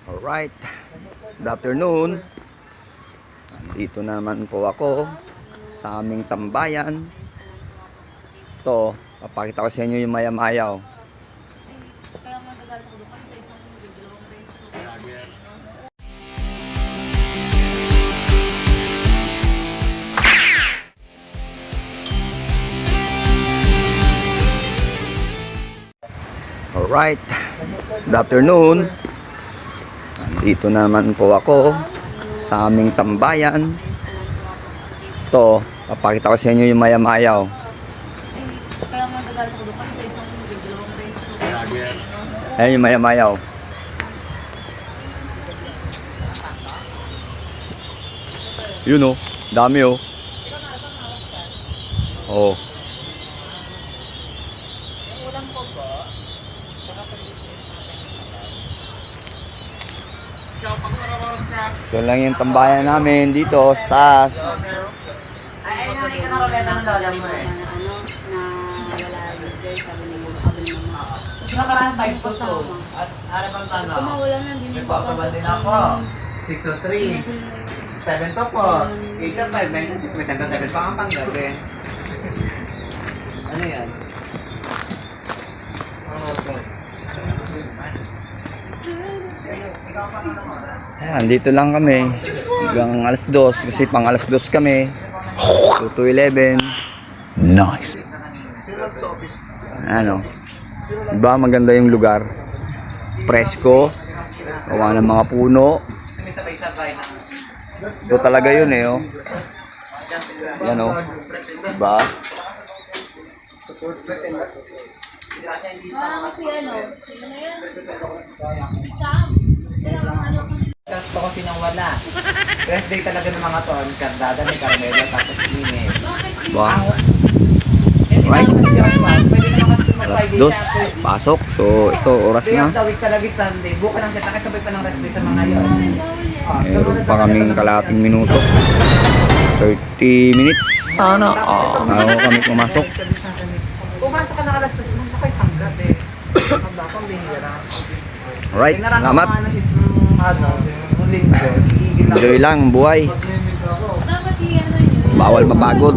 Alright, good afternoon. Dito naman po ako sa aming tambayan. Ito, papakita ko sa inyo yung maya-mayaw. Kaya magagalit ako doon kasi sa isang video, race to race. Alright, good afternoon. Dito naman po ako sa aming tambayan. Ito, papakita ko sa inyo yung maya-mayaw. Kaya magagalit ako doon kasi sa isang video, race to race. Ayan yung maya-mayaw. Yun oh, dami oh. Oh. Ito lang yung tambayan namin dito sa taas. Ay, nanay ka na roleta ng lola mo eh. Ano, na wala yung guys, sabi ni mama. Nakaraan 5 to 2. At ano pang tanong? Kumawala na din May yung papabal din ako. 6 to 3. 7 to 4. 8 to 5. 9 to 6. May 10 to 7 pa ang panggabi. Ano yan? Ayan, dito lang kami. Hanggang alas 2 kasi pang alas 2 kami. 2 to 11. Nice. Ano? Diba maganda yung lugar? Presko. Gawa ng mga puno. May sabay-sabay na. Ito talaga yun eh oh. Yan oh. Diba? Kasi ano, sino na yan? Sam? Gusto ko sinang wala. Rest day talaga ng mga ton. Kardada, may Carmela, tapos Mine. Diba? Right. Pwede naman kasi Alas mag-Friday 2. Pasok. So ito oras Day na. of the week talaga is Sunday. Buka lang siya. Nakasabay pa ng rest day sa mga yun. Meron pa kaming kalating minuto. 30 minutes. Sana bago kami pumasok. Pumasok ka na alas 2. Nung ako'y tanggap eh. Handa akong bihira. Alright, salamat. Yung linggo. Iigil ako. Enjoy lang ang buhay. Dapat i-ano yun. Bawal mapagod.